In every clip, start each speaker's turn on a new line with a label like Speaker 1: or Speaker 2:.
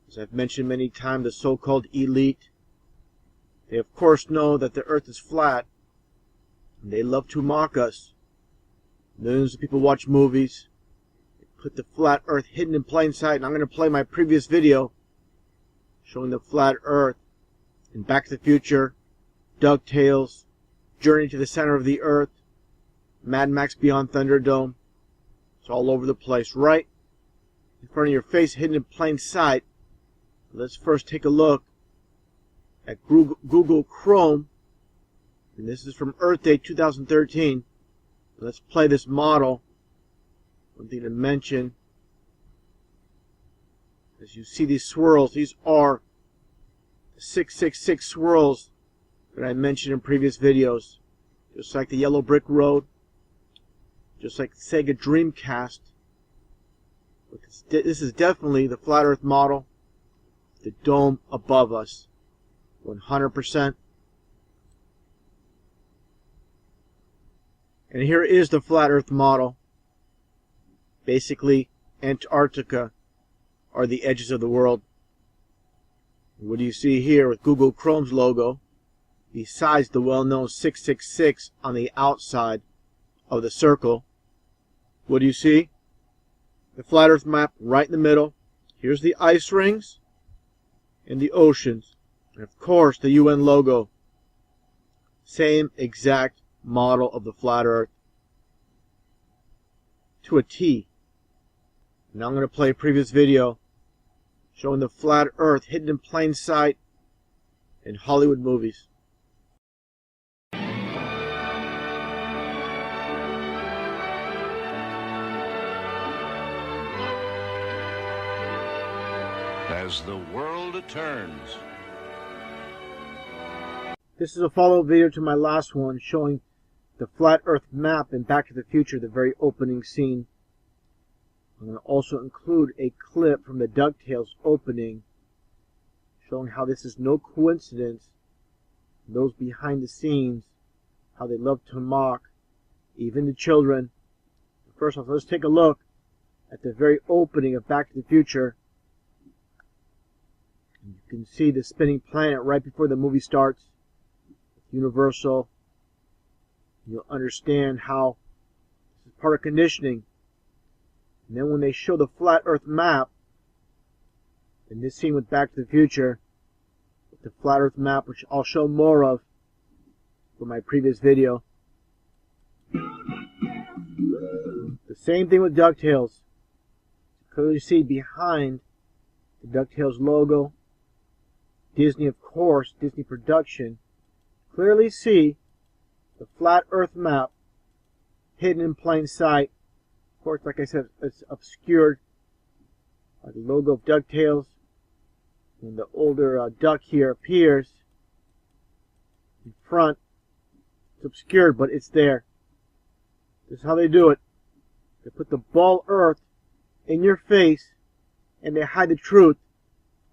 Speaker 1: As I've mentioned many times, the so-called elite, they of course know that the earth is flat, and they love to mock us. Millions of people watch movies, they put the flat earth hidden in plain sight, and I'm going to play my previous video showing the flat earth in Back to the Future, DuckTales, Journey to the Center of the Earth, Mad Max Beyond Thunderdome. It's all over the place, right in front of your face, hidden in plain sight. Let's first take a look at Google Chrome, and this is from Earth Day 2013. Let's play this model. One thing to mention, as you see these swirls, these are the 666 swirls that I mentioned in previous videos. Just like the Yellow Brick Road, just like Sega Dreamcast. But this is definitely the flat earth model, the dome above us, 100%. And here is the flat earth model. Basically, Antarctica are the edges of the world. What do you see here with Google Chrome's logo? Besides the well-known 666 on the outside of the circle, what do you see? The flat earth map right in the middle. Here's the ice rings and the oceans. And of course, the UN logo. Same exact model of the flat earth to a T. Now I'm going to play a previous video showing the flat earth hidden in plain sight in Hollywood movies.
Speaker 2: As the world turns.
Speaker 1: This is a follow-up video to my last one showing the flat earth map in Back to the Future, the very opening scene. I'm going to also include a clip from the DuckTales opening showing how this is no coincidence. Those behind the scenes, how they love to mock even the children. First off, let's take a look at the very opening of Back to the Future. You can see the spinning planet right before the movie starts. Universal. You'll understand how this is part of conditioning. And then when they show the flat earth map, in this scene with Back to the Future, with the flat earth map, which I'll show more of for my previous video. The same thing with DuckTales. You clearly see behind the DuckTales logo, Disney, of course, Disney production, clearly see the flat earth map hidden in plain sight. Of course, like I said, it's obscured by the logo of DuckTales. When the older duck here appears in front, it's obscured, but it's there. This is how they do it. They put the ball earth in your face, and they hide the truth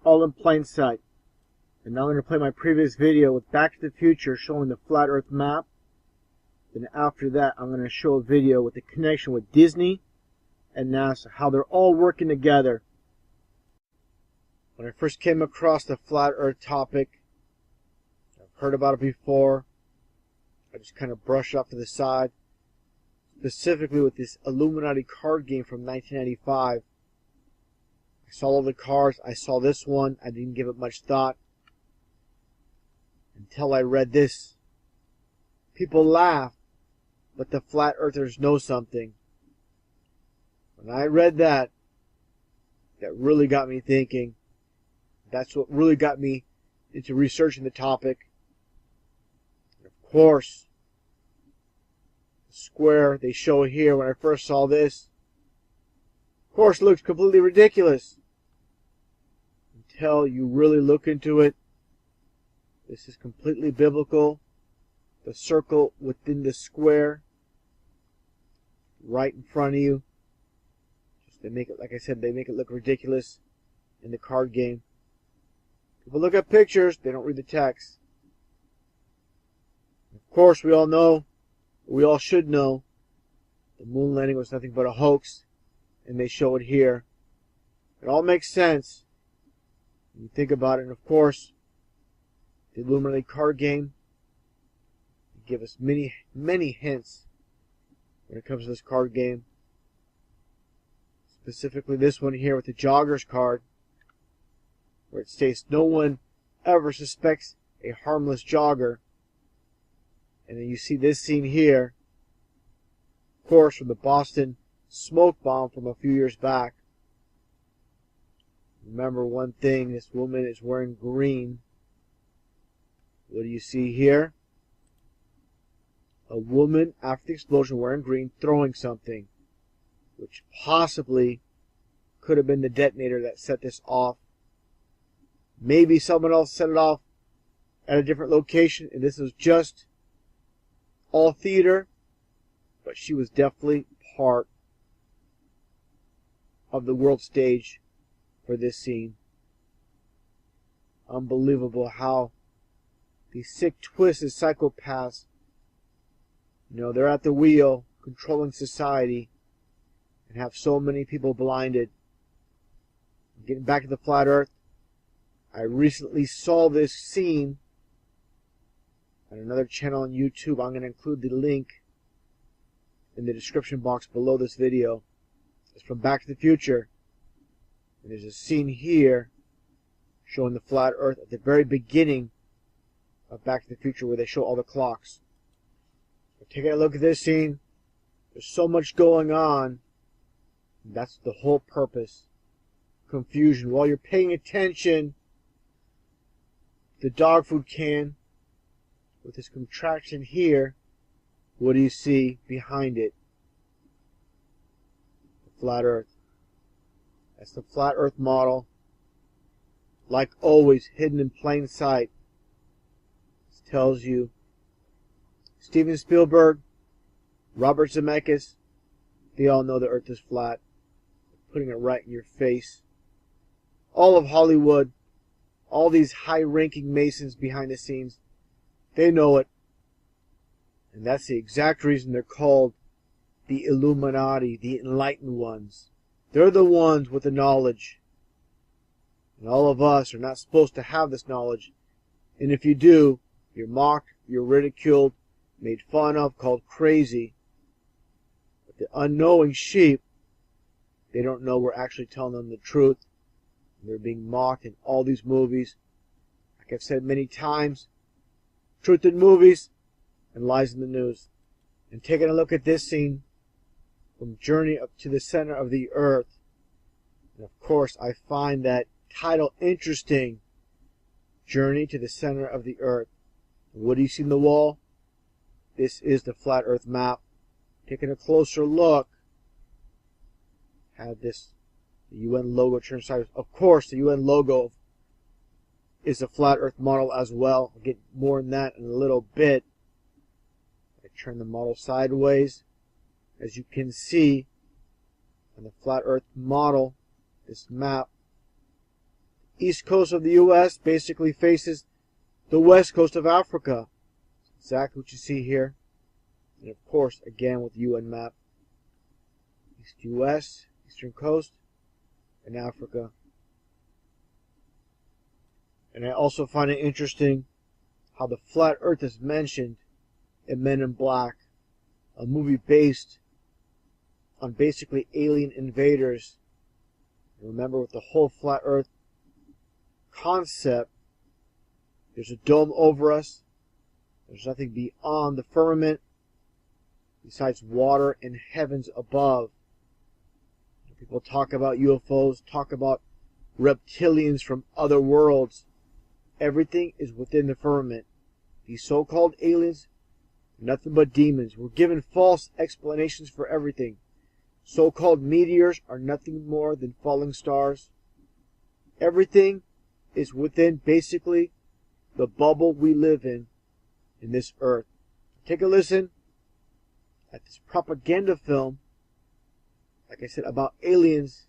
Speaker 1: all in plain sight. And now I'm going to play my previous video with Back to the Future showing the flat earth map. Then after that, I'm going to show a video with the connection with Disney and NASA, how they're all working together. When I first came across the flat earth topic, I've heard about it before. I just kind of brushed off to the side. Specifically with this Illuminati card game from 1995. I saw all the cards. I saw this one. I didn't give it much thought until I read this. People laugh, but the flat earthers know something. When I read that, that really got me thinking. That's what really got me into researching the topic. And of course, the square they show here when I first saw this, of course, looks completely ridiculous. Until you really look into it, this is completely biblical. The circle within the square, right in front of you. Just they make it, like I said, they make it look ridiculous in the card game. People look at pictures, they don't read the text. Of course, we all know, we all should know, the moon landing was nothing but a hoax, and they show it here. It all makes sense You think about it, and of course, the Illuminati card game give us many, many hints when it comes to this card game. Specifically this one here with the Joggers card, where it states no one ever suspects a harmless jogger. And then you see this scene here, of course, from the Boston smoke bomb from a few years back. Remember one thing, this woman is wearing green. What do you see here? A woman, after the explosion, wearing green, throwing something, which possibly could have been the detonator that set this off. Maybe someone else set it off at a different location, and this was just all theater, but she was definitely part of the world stage for this scene. Unbelievable how these sick, twisted psychopaths, they're at the wheel, controlling society, and have so many people blinded. Getting back to the flat earth, I recently saw this scene on another channel on YouTube. I'm going to include the link in the description box below this video. It's from Back to the Future. And there's a scene here showing the flat earth at the very beginning of Back to the Future where they show all the clocks. But taking a look at this scene, there's so much going on. And that's the whole purpose. Confusion. While you're paying attention, the dog food can with this contraction here, what do you see behind it? The flat earth. That's the flat earth model. Like always, hidden in plain sight. This tells you Steven Spielberg, Robert Zemeckis, they all know the earth is flat. Putting it right in your face. All of Hollywood, all these high-ranking Masons behind the scenes, they know it. And that's the exact reason they're called the Illuminati, the enlightened ones. They're the ones with the knowledge. And all of us are not supposed to have this knowledge. And if you do, you're mocked, you're ridiculed, made fun of, called crazy. But the unknowing sheep, they don't know we're actually telling them the truth. And they're being mocked in all these movies. Like I've said many times, truth in movies and lies in the news. And taking a look at this scene from Journey up to the Center of the Earth. And of course, I find that title interesting. Journey to the Center of the Earth. And what do you see on the wall? This is the flat earth map. Taking a closer look. Have this the UN logo turned sideways. Of course, the UN logo is a flat earth model as well. I'll get more on that in a little bit. I turn the model sideways. As you can see on the flat earth model, this map, east coast of the US basically faces the west coast of Africa. That's exactly what you see here. And of course, again with the UN map, East US, eastern coast, and Africa. And I also find it interesting how the flat earth is mentioned in Men in Black, a movie based on basically alien invaders. And remember, with the whole flat earth concept, there's a dome over us. There's nothing beyond the firmament besides water and heavens above. People talk about UFOs, talk about reptilians from other worlds. Everything is within the firmament. These so-called aliens are nothing but demons. We're given false explanations for everything. So-called meteors are nothing more than falling stars. Everything is within basically the bubble we live in this earth. Take a listen at this propaganda film, like I said, about aliens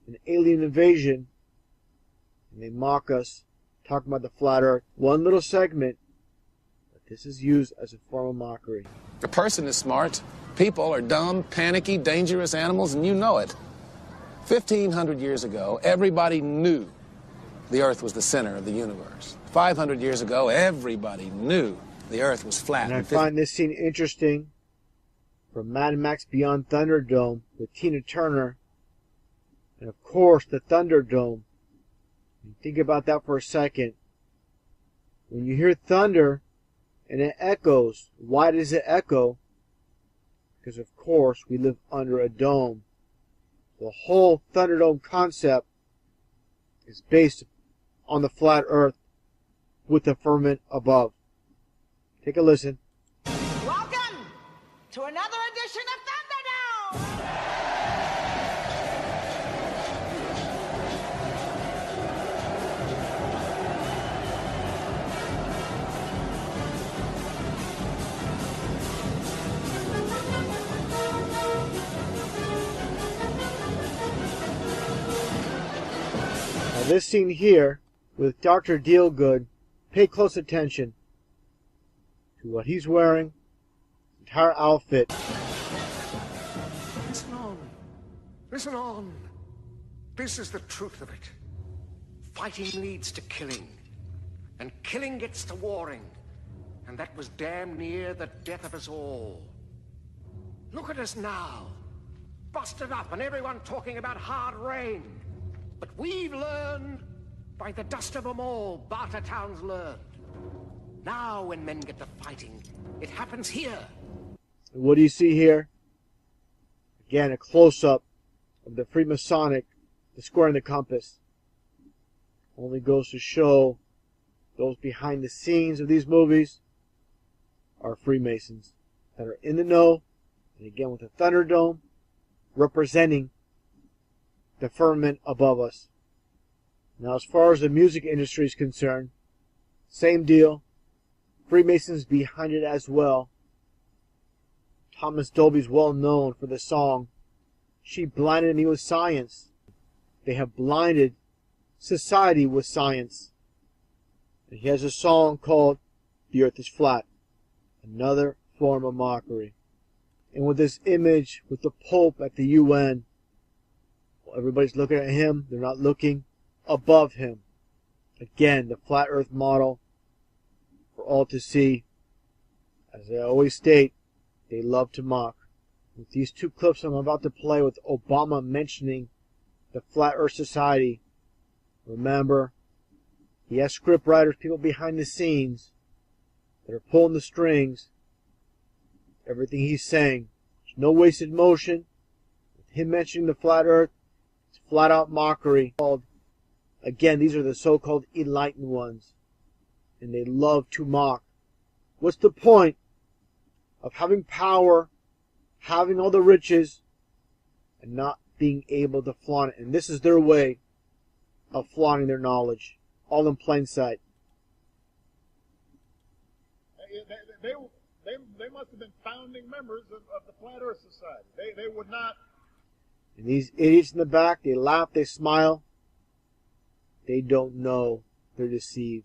Speaker 1: and alien invasion, and they mock us, talking about the flat earth. One little segment, but this is used as a form of mockery.
Speaker 3: A person is smart. People are dumb, panicky, dangerous animals, and you know it. 1,500 years ago, everybody knew the Earth was the center of the universe. 500 years ago, everybody knew the Earth was flat.
Speaker 1: And I find this scene interesting from Mad Max Beyond Thunderdome with Tina Turner. And of course, the Thunderdome. Think about that for a second. When you hear thunder and it echoes, why does it echo? Because of course we live under a dome. The whole Thunderdome concept is based on the flat Earth with the firmament above. Take a listen.
Speaker 4: Welcome to another edition of Thunderdome!
Speaker 1: Now this scene here with Dr. Dealgood, pay close attention to what he's wearing, entire outfit.
Speaker 5: Listen on. Listen on. This is the truth of it. Fighting leads to killing, and killing gets to warring, and that was damn near the death of us all. Look at us now, busted up and everyone talking about hard rain. But we've learned, by the dust of them all, Bartertown's learned. Now when men get to fighting, it happens here.
Speaker 1: What do you see here? Again, a close-up of the Freemasonic, the square and the compass. Only goes to show those behind the scenes of these movies are Freemasons that are in the know, and again with the Thunderdome representing the firmament above us. Now as far as the music industry is concerned, same deal. Freemasons behind it as well. Thomas Dolby's well known for the song, "She Blinded Me with Science." They have blinded society with science. And he has a song called "The Earth is Flat," another form of mockery. And with this image with the Pope at the UN, well, everybody's looking at him, they're not looking above him. Again, the flat earth model for all to see. As I always state, they love to mock. With these two clips I'm about to play with Obama mentioning the Flat Earth Society, remember, he has script writers, people behind the scenes that are pulling the strings. Everything he's saying, there's no wasted motion. With him mentioning the flat earth, it's flat out mockery. Again, these are the so-called enlightened ones, and they love to mock. What's the point of having power, having all the riches, and not being able to flaunt it? And this is their way of flaunting their knowledge, all in plain sight.
Speaker 6: They must have been founding members of the Flat Earth Society. They would not.
Speaker 1: And these idiots in the back, they laugh, they smile. They don't know they're deceived.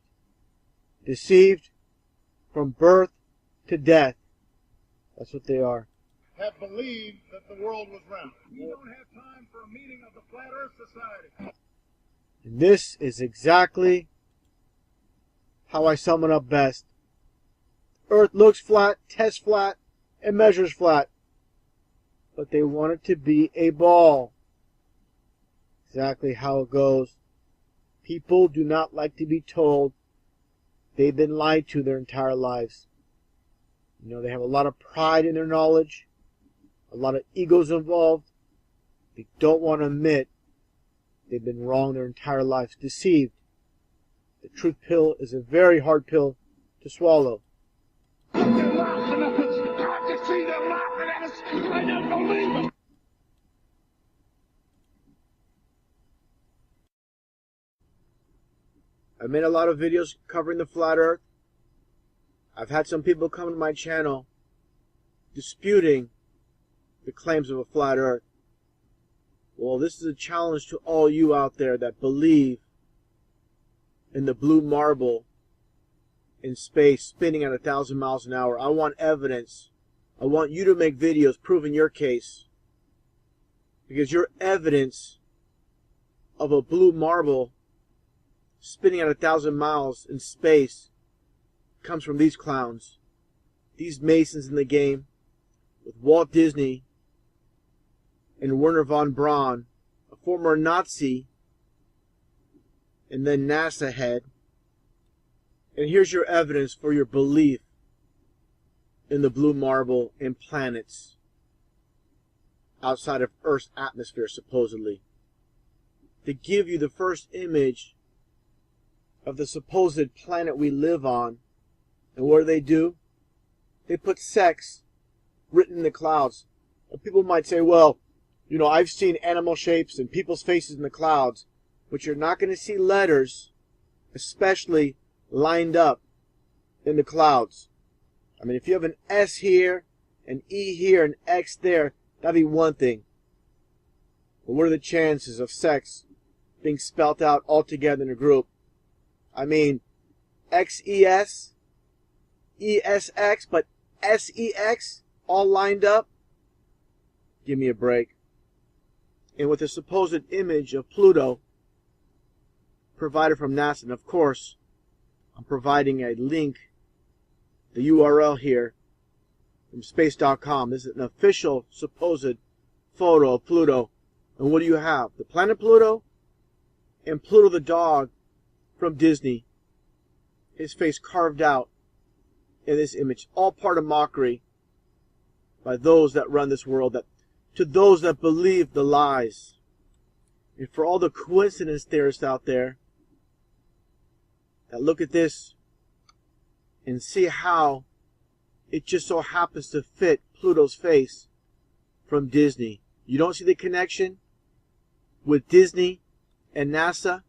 Speaker 1: Deceived from birth to death. That's what they are.
Speaker 6: Have believed that the world was round. We don't have time for a meeting of the Flat Earth Society.
Speaker 1: And this is exactly how I sum it up best. Earth looks flat, tests flat, and measures flat. But they want it to be a ball. Exactly how it goes. People do not like to be told they've been lied to their entire lives. You know, they have a lot of pride in their knowledge, a lot of egos involved. They don't want to admit they've been wrong their entire lives, deceived. The truth pill is a very hard pill to swallow.
Speaker 6: They're laughing at us. I can see them laughing at us. I don't believe them.
Speaker 1: I've made a lot of videos covering the flat earth. I've had some people come to my channel disputing the claims of a flat earth. Well, this is a challenge to all you out there that believe in the blue marble in space spinning at 1,000 miles an hour. I want evidence. I want you to make videos proving your case. Because your evidence of a blue marble spinning at 1,000 miles in space comes from these clowns, these Masons in the game, with Walt Disney and Werner von Braun, a former Nazi and then NASA head. And here's your evidence for your belief in the blue marble and planets outside of Earth's atmosphere, supposedly. To give you the first image of the supposed planet we live on. And what do? They put sex written in the clouds. And people might say, well, you know, I've seen animal shapes and people's faces in the clouds, but you're not going to see letters, especially lined up in the clouds. I mean, if you have an S here, an E here, an X there, that'd be one thing. But what are the chances of sex being spelt out all together in a group? I mean, XES, ESX, but SEX all lined up? Give me a break. And with the supposed image of Pluto provided from NASA, and of course, I'm providing a link, the URL here, from space.com. This is an official supposed photo of Pluto. And what do you have? The planet Pluto and Pluto the dog from Disney. His face carved out in this image. All part of mockery by those that run this world, that to those that believe the lies. And for all the coincidence theorists out there that look at this and see how it just so happens to fit Pluto's face from Disney. You don't see the connection with Disney and NASA?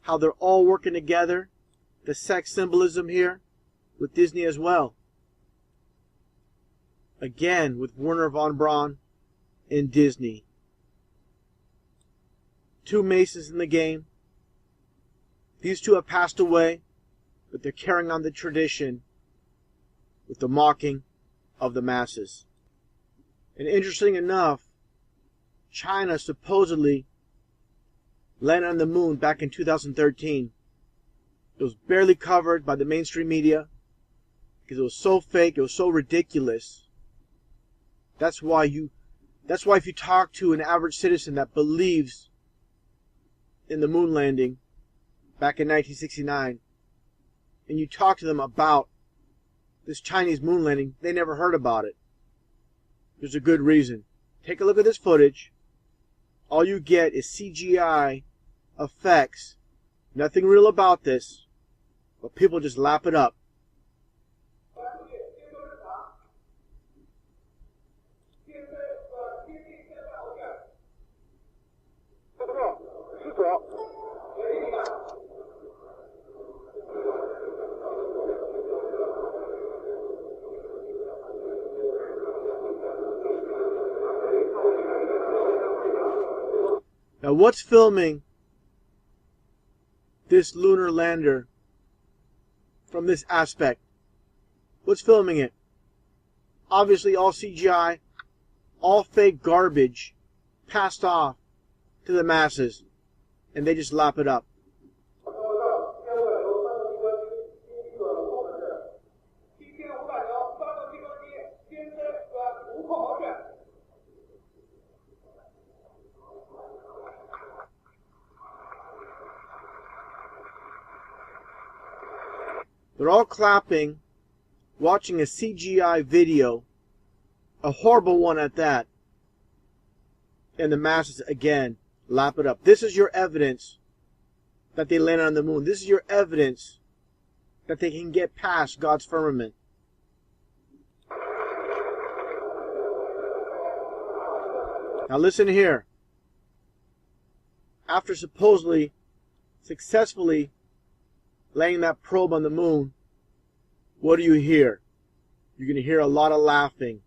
Speaker 1: How they're all working together? The sex symbolism here with Disney as well. Again, with Werner von Braun and Disney. Two Masons in the game. These two have passed away, but they're carrying on the tradition with the mocking of the masses. And interesting enough, China supposedly landed on the moon back in 2013. It was barely covered by the mainstream media because it was so fake, it was so ridiculous. That's why if you talk to an average citizen that believes in the moon landing back in 1969, and you talk to them about this Chinese moon landing, they never heard about it. There's a good reason. Take a look at this footage. All you get is CGI effects. Nothing real about this, but people just lap it up. Now, what's filming this lunar lander from this aspect? What's filming it? Obviously all CGI, all fake garbage passed off to the masses, and they just lap it up. They're all clapping, watching a CGI video, a horrible one at that, and the masses again lap it up. This is your evidence that they landed on the moon. This is your evidence that they can get past God's firmament. Now listen here. After supposedly successfully laying that probe on the moon, what do you hear? You're going to hear a lot of laughing.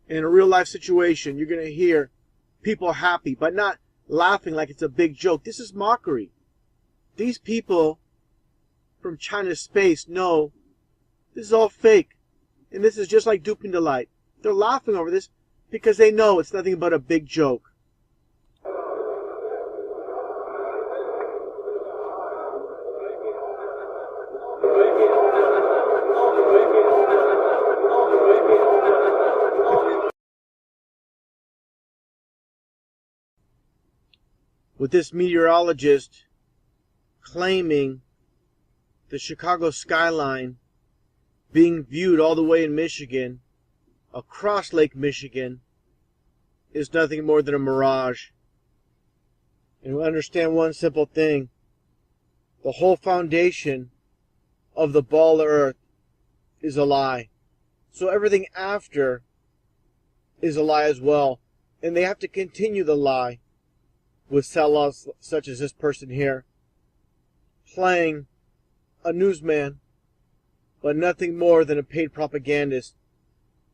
Speaker 1: In a real life situation, you're going to hear people happy, but not laughing like it's a big joke. This is mockery. These people from China's space know this is all fake. And this is just like duping the light. They're laughing over this because they know it's nothing but a big joke. with this meteorologist claiming the Chicago skyline being viewed all the way in Michigan, across Lake Michigan, is nothing more than a mirage. And we understand one simple thing. The whole foundation of the ball of earth is a lie. So everything after is a lie as well. And they have to continue the lie with sell-offs such as this person here, playing a newsman, but nothing more than a paid propagandist.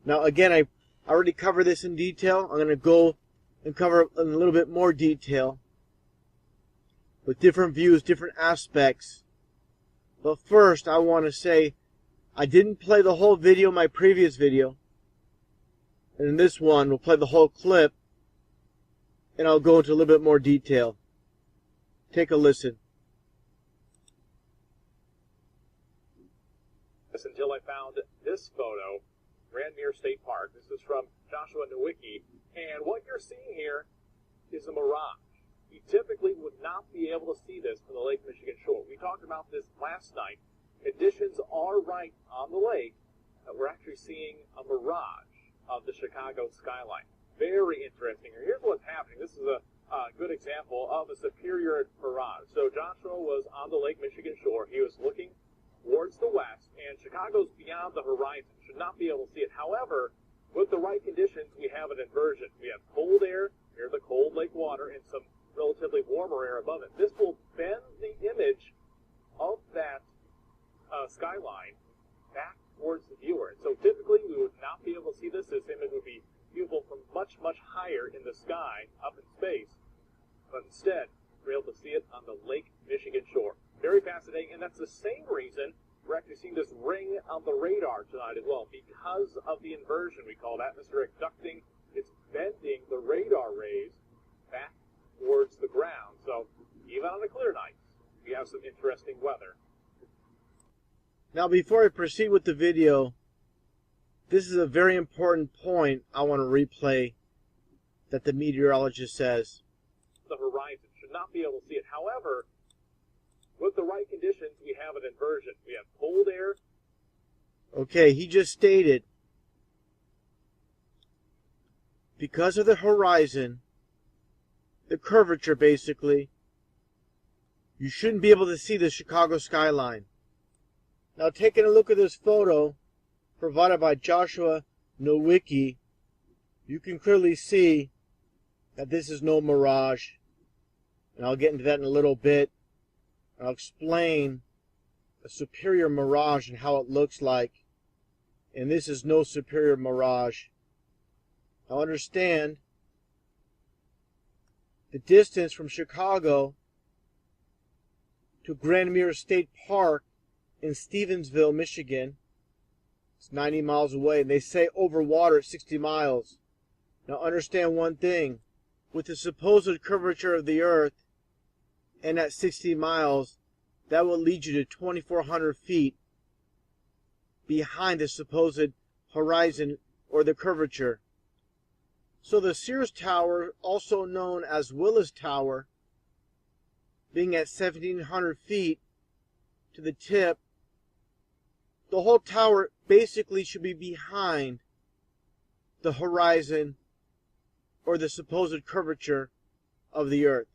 Speaker 1: Now again, I already covered this in detail. I'm going to go and cover it in a little bit more detail with different views, different aspects. But first, I want to say I didn't play the whole video in my previous video. And in this one, we'll play the whole clip, and I'll go into a little bit more detail. Take a listen.
Speaker 7: Until I found this photo, Grandmere State Park. This is from Joshua Nowicki, and what you're seeing here is a mirage. You typically would not be able to see this from the Lake Michigan shore. We talked about this last night. Conditions are right on the lake that we're actually seeing a mirage of the Chicago skyline. Very interesting. Here's what's happening. This is a good example of a superior mirage. So Joshua was on the Lake Michigan shore. He was looking towards the west, and Chicago's beyond the horizon. Should not be able to see it. However, with the right conditions, we have an inversion. We have cold air near the cold lake water and some relatively warmer air above it. This will bend the image of that skyline back towards the viewer. So typically, we would not be able to see this. This image would be viewable from much, much higher in the sky, up in space. But instead, we're able to see it on the Lake Michigan shore. Very fascinating, and that's the same reason we're actually seeing this ring on the radar tonight as well. Because of the inversion we call atmospheric ducting, it's bending the radar rays back towards the ground. So even on a clear night, we have some interesting weather.
Speaker 1: Now before I proceed with the video, this is a very important point I want to replay that the meteorologist says.
Speaker 7: The horizon should not be able to see it. However, with the right conditions, we have an inversion. We have cold air.
Speaker 1: Okay, he just stated, because of the horizon, the curvature basically, you shouldn't be able to see the Chicago skyline. Now taking a look at this photo provided by Joshua Nowicki, you can clearly see that this is no mirage. And I'll get into that in a little bit. I'll explain a superior mirage and how it looks like. And this is no superior mirage. Now understand, the distance from Chicago to Grandmere State Park in Stevensville, Michigan, it's 90 miles away. And they say over water it's 60 miles. Now understand one thing. With the supposed curvature of the earth, and at 60 miles, that will lead you to 2,400 feet behind the supposed horizon or the curvature. So the Sears Tower, also known as Willis Tower, being at 1,700 feet to the tip, the whole tower basically should be behind the horizon or the supposed curvature of the earth.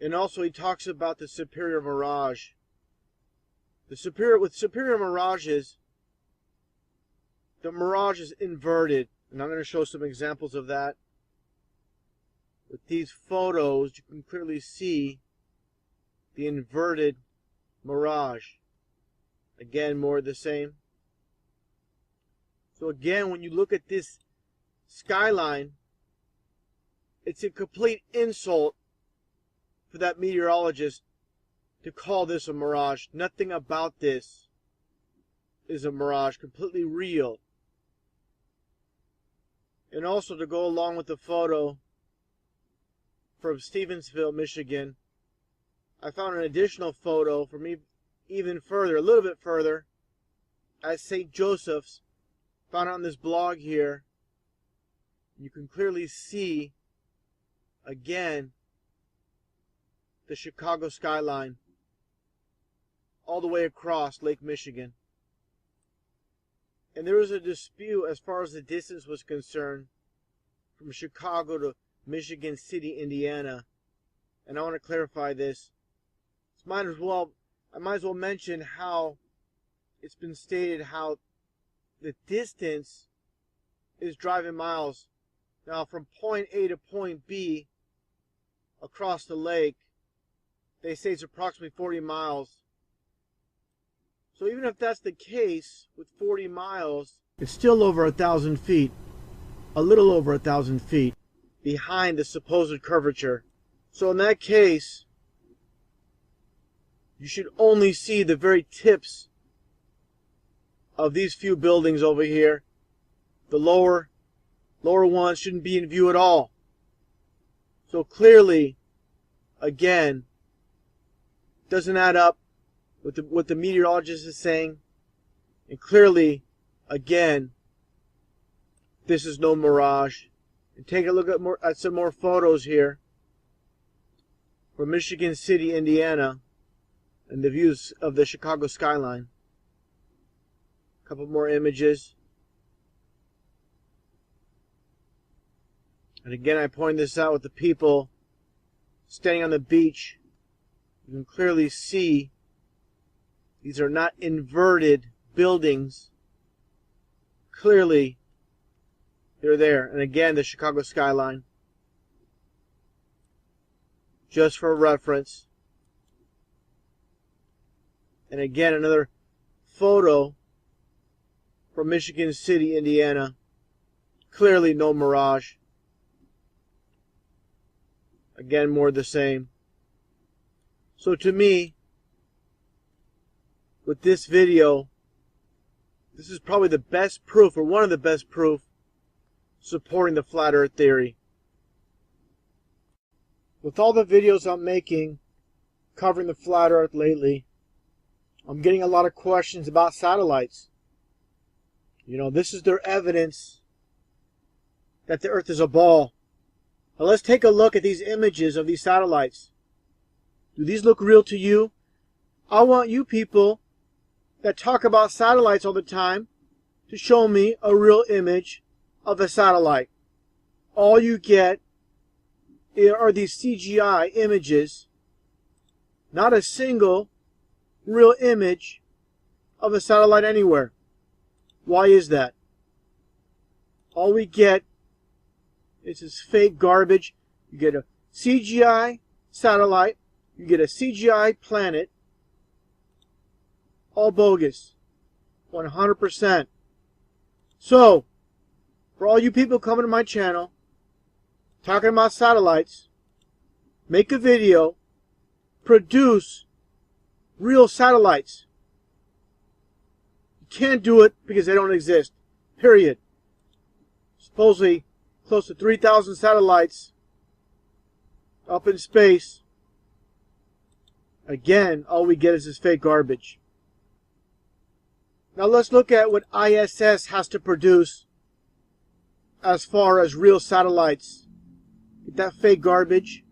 Speaker 1: And also he talks about the superior mirage. With superior mirages, the mirage is inverted. And I'm going to show some examples of that. With these photos, you can clearly see the inverted mirage. Again, more of the same. So again, when you look at this skyline, it's a complete insult for that meteorologist to call this a mirage. Nothing about this is a mirage, completely real. And also to go along with the photo from Stevensville, Michigan, I found an additional photo from even further, a little bit further, at St. Joseph's, found on this blog here. You can clearly see, again, the Chicago skyline all the way across Lake Michigan. And there was a dispute as far as the distance was concerned from Chicago to Michigan City, Indiana. And I want to clarify this. I might as well mention how it's been stated how the distance is driving miles. Now from point A to point B across the lake, they say it's approximately 40 miles. So even if that's the case, with 40 miles, it's still over 1,000 feet, a little over 1,000 feet behind the supposed curvature. So in that case, you should only see the very tips of these few buildings over here. The lower ones shouldn't be in view at all. So clearly, again, doesn't add up with what the meteorologist is saying. And clearly, again, this is no mirage. And take a look at some more photos here from Michigan City, Indiana, and the views of the Chicago skyline. A couple more images. And again, I point this out with the people standing on the beach. You can clearly see these are not inverted buildings. Clearly, they're there. And again, the Chicago skyline. Just for reference. And again, another photo from Michigan City, Indiana. Clearly no mirage. Again, more the same. So to me, with this video, this is probably the best proof, or one of the best proof, supporting the flat earth theory. With all the videos I'm making covering the flat earth lately, I'm getting a lot of questions about satellites. You know, this is their evidence that the earth is a ball. Now let's take a look at these images of these satellites. Do these look real to you? I want you people that talk about satellites all the time to show me a real image of a satellite. All you get are these CGI images, not a single real image of a satellite anywhere. Why is that? All we get is this fake garbage. You get a CGI satellite, you get a CGI planet, all bogus, 100%. So, for all you people coming to my channel, talking about satellites, make a video, produce real satellites. You can't do it because they don't exist, period. Supposedly, close to 3,000 satellites up in space. Again, all we get is this fake garbage. Now let's look at what ISS has to produce as far as real satellites. Get that fake garbage.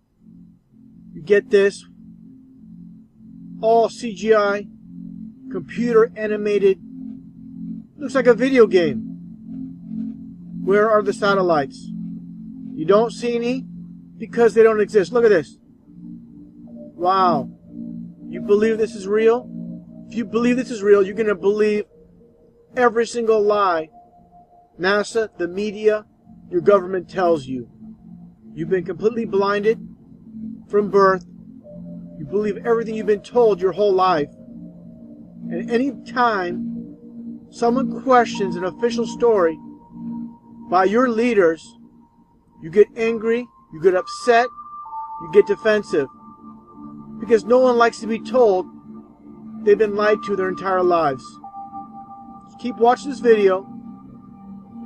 Speaker 1: You get this. All CGI, computer animated. Looks like a video game. Where are the satellites? You don't see any because they don't exist. Look at this. Wow. You believe this is real? If you believe this is real, you're going to believe every single lie NASA, the media, your government tells you. You've been completely blinded from birth. You believe everything you've been told your whole life. And any time someone questions an official story by your leaders, you get angry, you get upset, you get defensive. Because no one likes to be told they've been lied to their entire lives. Just keep watching this video,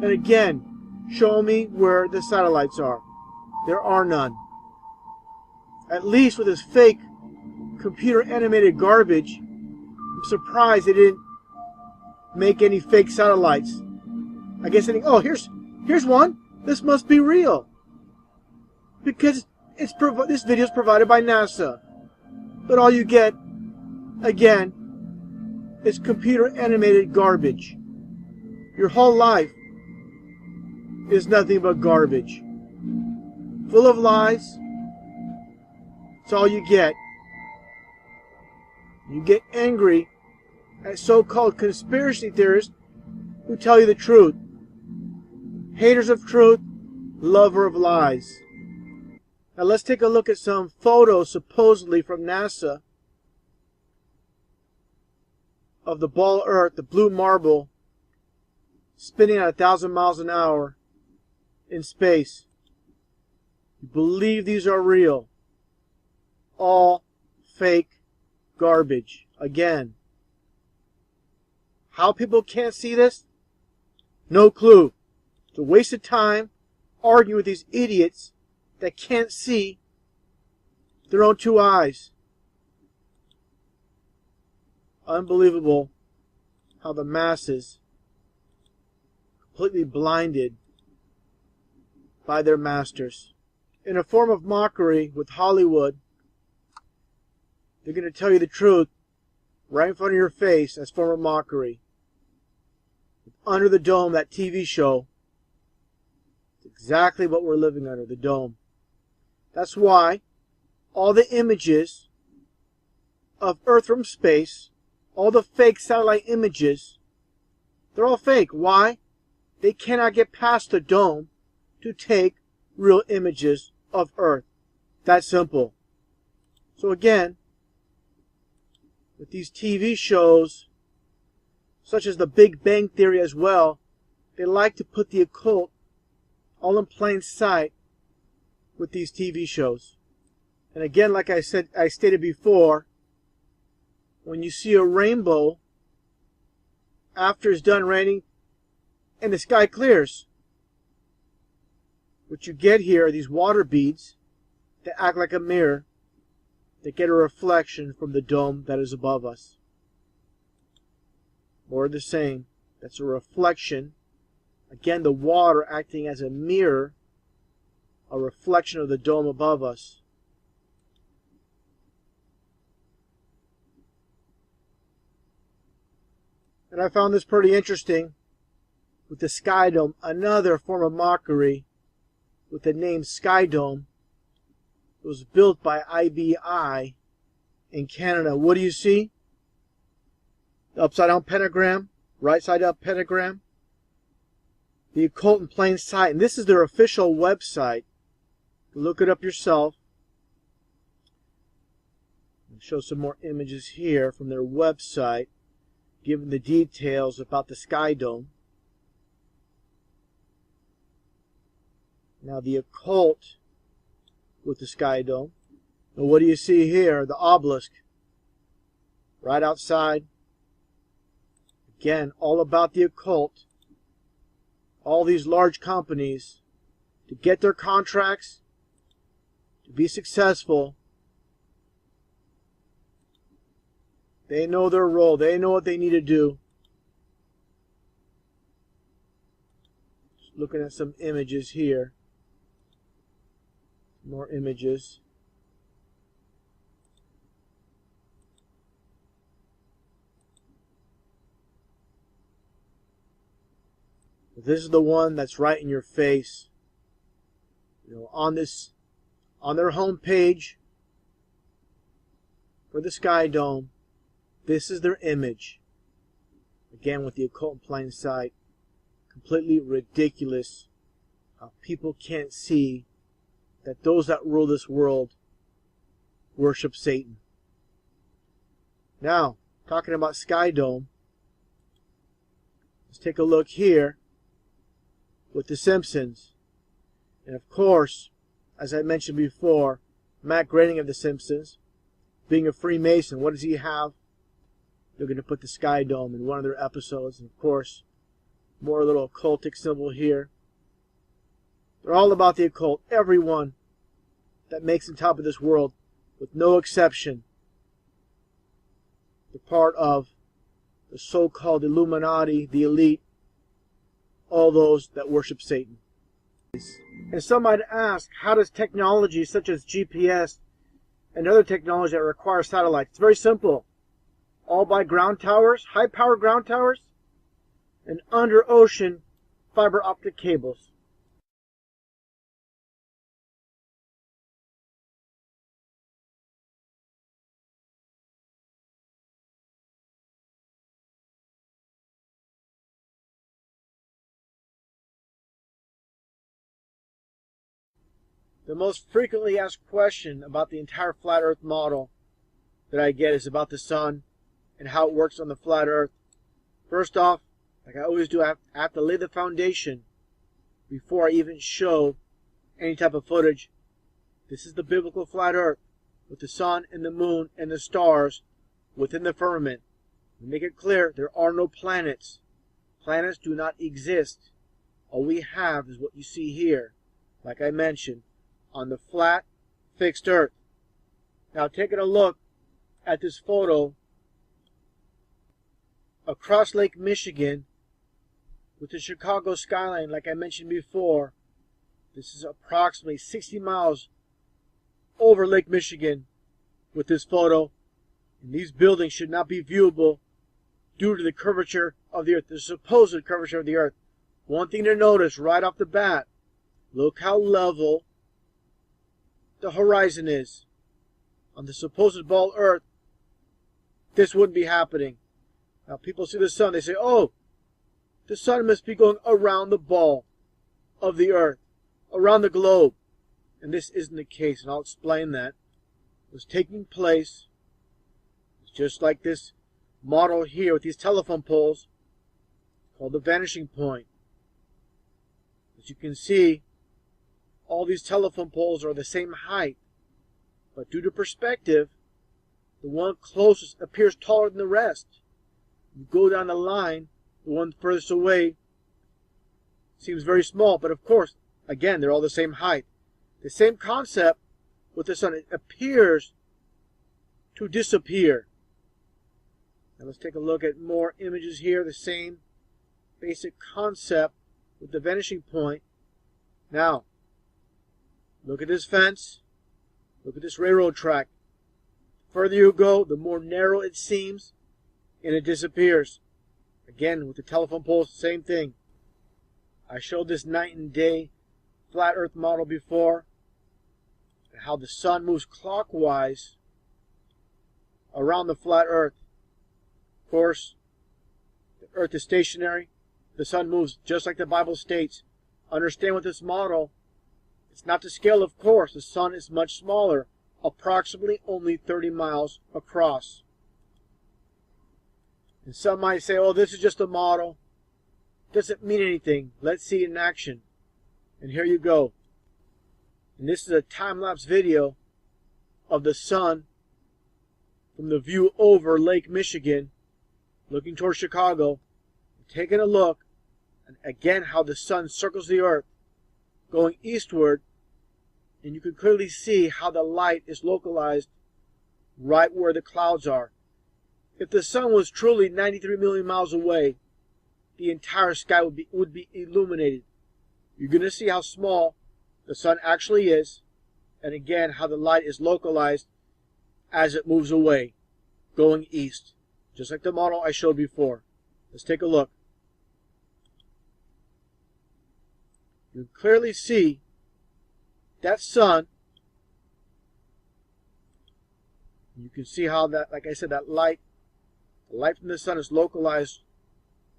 Speaker 1: and again, show me where the satellites are. There are none. At least with this fake computer animated garbage, I'm surprised they didn't make any fake satellites. I guess they think, oh, here's one. This must be real. Because this video is provided by NASA. But all you get, again, is computer animated garbage. Your whole life is nothing but garbage. Full of lies. That's all you get. You get angry at so-called conspiracy theorists who tell you the truth. Haters of truth, lover of lies. Now let's take a look at some photos supposedly from NASA of the ball Earth, the blue marble, spinning at 1,000 miles an hour in space. You believe these are real. All fake garbage. Again. How people can't see this? No clue. It's a waste of time arguing with these idiots that can't see their own two eyes. Unbelievable how the masses completely blinded by their masters. In a form of mockery with Hollywood, they're going to tell you the truth right in front of your face as form of mockery. Under the Dome, that TV show, it's exactly what we're living under, the dome. That's why all the images of Earth from space, all the fake satellite images, they're all fake. Why? They cannot get past the dome to take real images of Earth. That simple. So again, with these TV shows, such as the Big Bang Theory as well, they like to put the occult all in plain sight with these TV shows. And again, like I stated before, when you see a rainbow after it's done raining and the sky clears, what you get here are these water beads that act like a mirror that get a reflection from the dome that is above us. More of the same. That's a reflection. Again, the water acting as a mirror, a reflection of the dome above us. And I found this pretty interesting with the Sky Dome, another form of mockery with the name Sky Dome. It was built by IBI in Canada. What do you see? The upside down pentagram, right side up pentagram. The occult in plain sight. And this is their official website. Look it up yourself. I'll show some more images here from their website, giving the details about the Sky Dome. Now the occult with the Sky Dome. And what do you see here? The obelisk. Right outside. Again, all about the occult. All these large companies, to get their contracts, to be successful, they know their role. They know what they need to do. Just looking at some images here. More images. This is the one that's right in your face. You know, on their home page for the Sky Dome, this is their image. Again, with the occult in plain sight. Completely ridiculous how people can't see that those that rule this world worship Satan. Now, talking about Sky Dome, let's take a look here with The Simpsons. And of course, as I mentioned before, Matt Groening of The Simpsons, being a Freemason, what does he have? They're going to put the Sky Dome in one of their episodes. And of course, more little occultic symbol here. They're all about the occult. Everyone that makes on top of this world, with no exception, they're part of the so-called Illuminati, the elite, all those that worship Satan. And some might ask, how does technology such as GPS and other technology that requires satellites. It's very simple. All by ground towers, high-power ground towers, and under-ocean fiber optic cables. The most frequently asked question about the entire flat Earth model that I get is about the sun and how it works on the flat Earth. First off, like I always do, I have to lay the foundation before I even show any type of footage. This is the biblical flat Earth with the sun and the moon and the stars within the firmament. We make it clear there are no planets. Planets do not exist. All we have is what you see here, like I mentioned, on the flat, fixed Earth. Now taking a look at this photo across Lake Michigan with the Chicago skyline, like I mentioned before, this is approximately 60 miles over Lake Michigan with this photo, and these buildings should not be viewable due to the curvature of the Earth, the supposed curvature of the Earth. One thing to notice right off the bat, look how level the horizon is. On the supposed ball Earth, this wouldn't be happening. Now people see the sun, they say, oh, the sun must be going around the ball of the Earth, around the globe. And this isn't the case, and I'll explain that. What's taking place is just like this model here with these telephone poles called the vanishing point. As you can see, all these telephone poles are the same height, but due to perspective, the one closest appears taller than the rest. You go down the line, the one furthest away seems very small, but of course, again, they're all the same height. The same concept with the sun. It appears to disappear. Now let's take a look at more images here. The same basic concept with the vanishing point. Now, look at this fence. Look at this railroad track. The further you go, the more narrow it seems, and it disappears. Again, with the telephone poles, same thing. I showed this night and day flat Earth model before, and how the sun moves clockwise around the flat Earth. Of course, the Earth is stationary. The sun moves just like the Bible states. Understand with this model, it's not to scale, of course. The sun is much smaller, approximately only 30 miles across. And some might say, oh, this is just a model. Doesn't mean anything. Let's see it in action. And here you go. And this is a time-lapse video of the sun from the view over Lake Michigan, looking towards Chicago, taking a look, and again how the sun circles the Earth, going eastward, and you can clearly see how the light is localized right where the clouds are. If the sun was truly 93 million miles away, the entire sky would be illuminated. You're going to see how small the sun actually is, and again how the light is localized as it moves away, going east, just like the model I showed before. Let's take a look. You can clearly see that sun. You can see how that, like I said, that light, the light from the sun is localized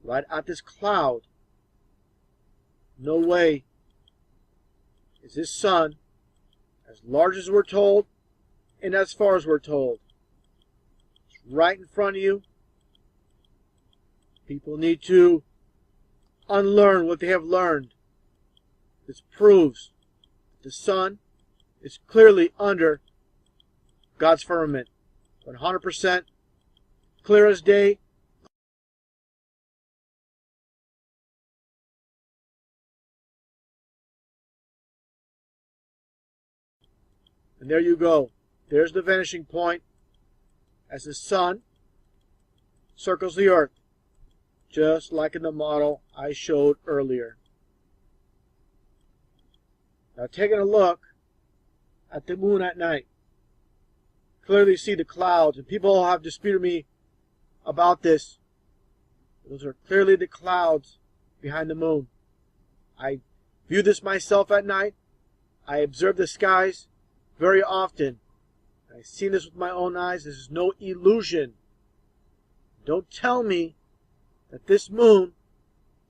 Speaker 1: right at this cloud. No way is this sun as large as we're told and as far as we're told. It's right in front of you. People need to unlearn what they have learned. This proves the sun is clearly under God's firmament. 100% clear as day. And there you go. There's the vanishing point as the sun circles the Earth, just like in the model I showed earlier. Now taking a look at the moon at night. clearly see the clouds, and people have disputed me about this. Those are clearly the clouds behind the moon. I view this myself at night. I observe the skies very often. I've seen this with my own eyes. This is no illusion. Don't tell me that this moon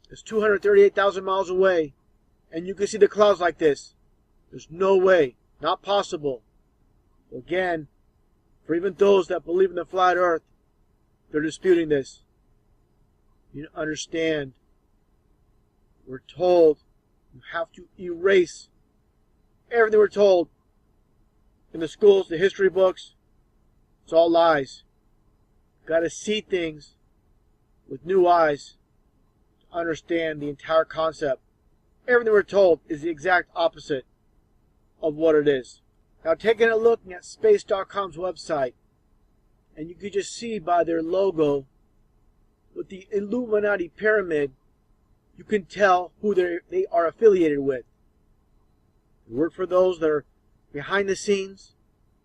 Speaker 1: is 238,000 miles away and you can see the clouds like this. There's no way. Not possible. Again, for even those that believe in the flat earth, they're disputing this. You understand. We're told you have to erase everything we're told in the schools, the history books. It's all lies. You've got to see things with new eyes to understand the entire concept. Everything we're told is the exact opposite of what it is. Now, taking a look at Space.com's website, and you can just see by their logo with the Illuminati pyramid, you can tell who they are affiliated with. They work for those that are behind the scenes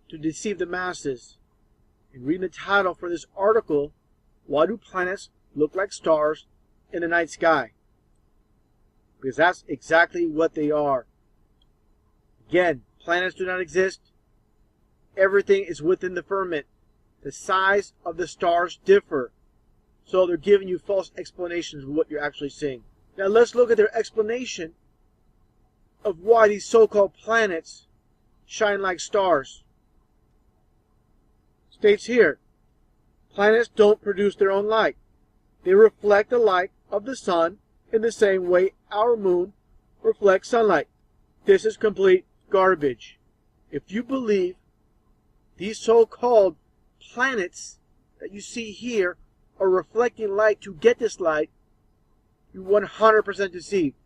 Speaker 1: to deceive the masses. And reading the title for this article, why do planets look like stars in the night sky? Because that's exactly what they are. Again, planets do not exist. Everything is within the firmament. The size of the stars differ. So they're giving you false explanations of what you're actually seeing. Now let's look at their explanation of why these so-called planets shine like stars. States here, planets don't produce their own light. They reflect the light of the sun in the same way our moon reflects sunlight. This is complete garbage. If you believe these so-called planets that you see here are reflecting light to get this light, you're 100% deceived.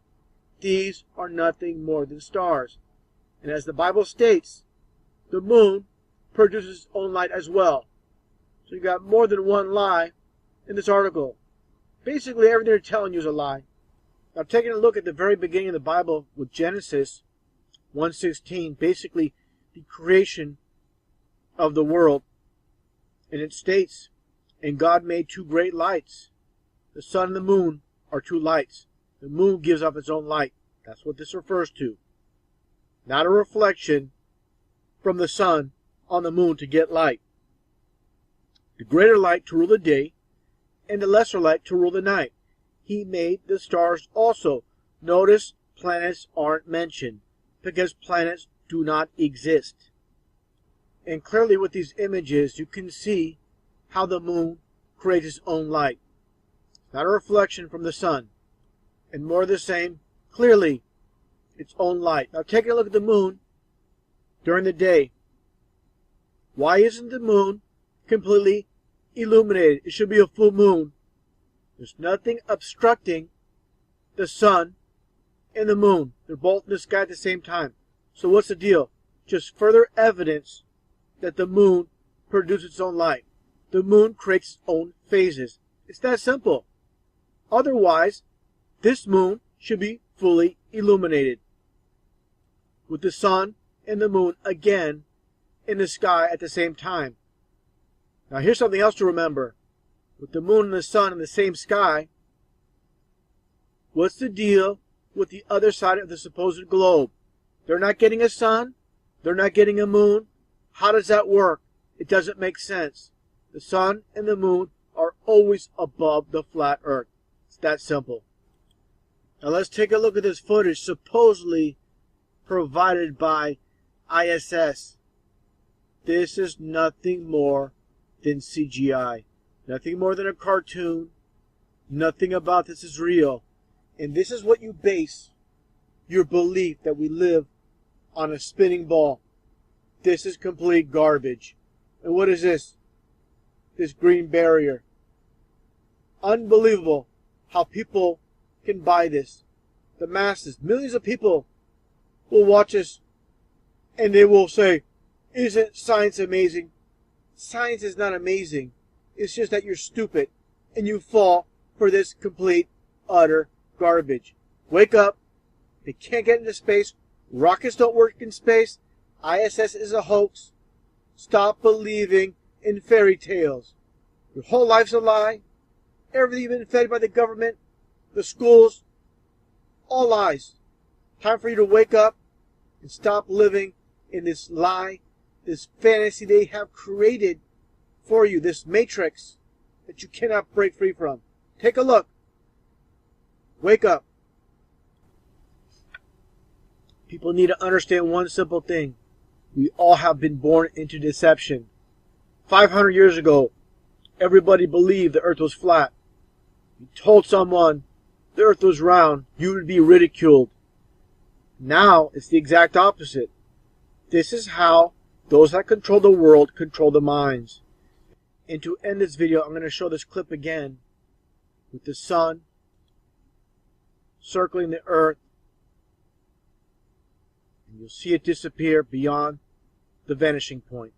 Speaker 1: These are nothing more than stars. And as the Bible states, the moon produces its own light as well. So you got more than one lie in this article. Basically, everything they're telling you is a lie. Now, taking a look at the very beginning of the Bible with Genesis 1:16, basically the creation of the world. And it states, and God made two great lights. The sun and the moon are two lights. The moon gives off its own light. That's what this refers to. Not a reflection from the sun on the moon to get light. The greater light to rule the day, and the lesser light to rule the night. He made the stars also. Notice planets aren't mentioned, because planets do not exist. And clearly with these images, you can see how the moon creates its own light. Not a reflection from the sun. And more of the same, clearly its own light. Now take a look at the moon during the day. Why isn't the moon completely illuminated? It should be a full moon. There's nothing obstructing the sun and the moon. They're both in the sky at the same time. So what's the deal? Just further evidence that the moon produces its own light. The moon creates its own phases. It's that simple. Otherwise, this moon should be fully illuminated, with the sun and the moon again in the sky at the same time. Now here's something else to remember. With the moon and the sun in the same sky, what's the deal with the other side of the supposed globe? They're not getting a sun. They're not getting a moon. How does that work? It doesn't make sense. The sun and the moon are always above the flat earth. It's that simple. Now let's take a look at this footage supposedly provided by ISS. This is nothing more than CGI. Nothing more than a cartoon. Nothing about this is real. And this is what you base your belief that we live on a spinning ball. This is complete garbage. And what is this? This green barrier. Unbelievable how people can buy this. The masses, millions of people will watch this and they will say, isn't science amazing? Science is not amazing. It's just that you're stupid and you fall for this complete, utter garbage. Wake up. They can't get into space. Rockets don't work in space. ISS is a hoax. Stop believing in fairy tales. Your whole life's a lie. Everything you've been fed by the government, the schools, all lies. Time for you to wake up and stop living in this lie, this fantasy they have created for you, this matrix that you cannot break free from. Take a look. Wake up. People need to understand one simple thing. We all have been born into deception. 500 years ago, everybody believed the earth was flat. You told someone the earth was round, you would be ridiculed. Now, it's the exact opposite. This is how those that control the world control the minds. And to end this video, I'm going to show this clip again with the sun circling the earth. And you'll see it disappear beyond the vanishing point.